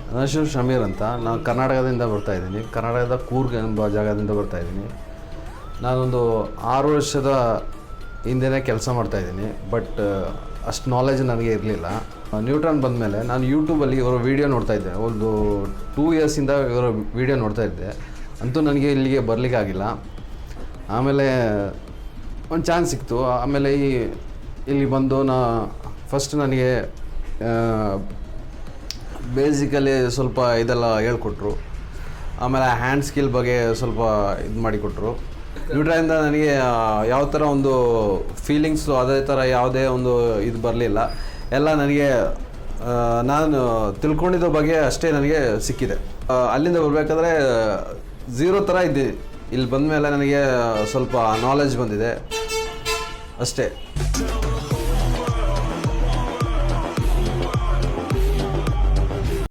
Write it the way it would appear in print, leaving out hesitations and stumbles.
ನನ್ನ ಹೆಸರು ಶಮೀರ್ ಅಂತ. ನಾನು ಕರ್ನಾಟಕದಿಂದ ಬರ್ತಾಯಿದ್ದೀನಿ. ಕರ್ನಾಟಕದ ಕೂರ್ಗ್ ಎಂಬ ಜಾಗದಿಂದ ಬರ್ತಾಯಿದ್ದೀನಿ. ನಾನೊಂದು 6 ವರ್ಷದ ಹಿಂದೆಯೇ ಕೆಲಸ ಮಾಡ್ತಾಯಿದ್ದೀನಿ. ಬಟ್ ಅಷ್ಟು ನಾಲೆಜ್ ನನಗೆ ಇರಲಿಲ್ಲ. ನ್ಯೂಟ್ರಾನ್ ಬಂದಮೇಲೆ ನಾನು ಯೂಟ್ಯೂಬಲ್ಲಿ ಇವರ ವೀಡಿಯೋ ನೋಡ್ತಾಯಿದ್ದೆ. ಒಂದು 2 ಇಯರ್ಸಿಂದ ಇವರ ವೀಡಿಯೋ ನೋಡ್ತಾಯಿದ್ದೆ. ಅಂತೂ ನನಗೆ ಇಲ್ಲಿಗೆ ಬರಲಿಕ್ಕಾಗಿಲ್ಲ. ಆಮೇಲೆ ಒಂದು ಚಾನ್ಸ್ ಸಿಕ್ತು. ಆಮೇಲೆ ಇಲ್ಲಿ ಬಂದು ಫಸ್ಟ್ ನನಗೆ ಬೇಸಿಕಲಿ ಸ್ವಲ್ಪ ಇದೆಲ್ಲ ಹೇಳ್ಕೊಟ್ರು. ಆಮೇಲೆ ಹ್ಯಾಂಡ್ ಸ್ಕಿಲ್ ಬಗ್ಗೆ ಸ್ವಲ್ಪ ಇದು ಮಾಡಿಕೊಟ್ರು. ನ್ಯೂಟ್ರಾನಿಂದ ನನಗೆ ಯಾವ ಥರ ಒಂದು ಫೀಲಿಂಗ್ಸು ಅದೇ ಥರ ಯಾವುದೇ ಒಂದು ಇದು ಬರಲಿಲ್ಲ. ಎಲ್ಲ ನನಗೆ ನಾನು ತಿಳ್ಕೊಂಡಿದ್ದ ಬಗ್ಗೆ ಅಷ್ಟೇ ನನಗೆ ಸಿಕ್ಕಿದೆ. ಅಲ್ಲಿಂದ ಬರಬೇಕಾದ್ರೆ 0 ಥರ ಇದ್ದೆ. ಇಲ್ಲಿ ಬಂದ ಮೇಲೆ ನನಗೆ ಸ್ವಲ್ಪ ನಾಲೆಜ್ ಬಂದಿದೆ ಅಷ್ಟೇ.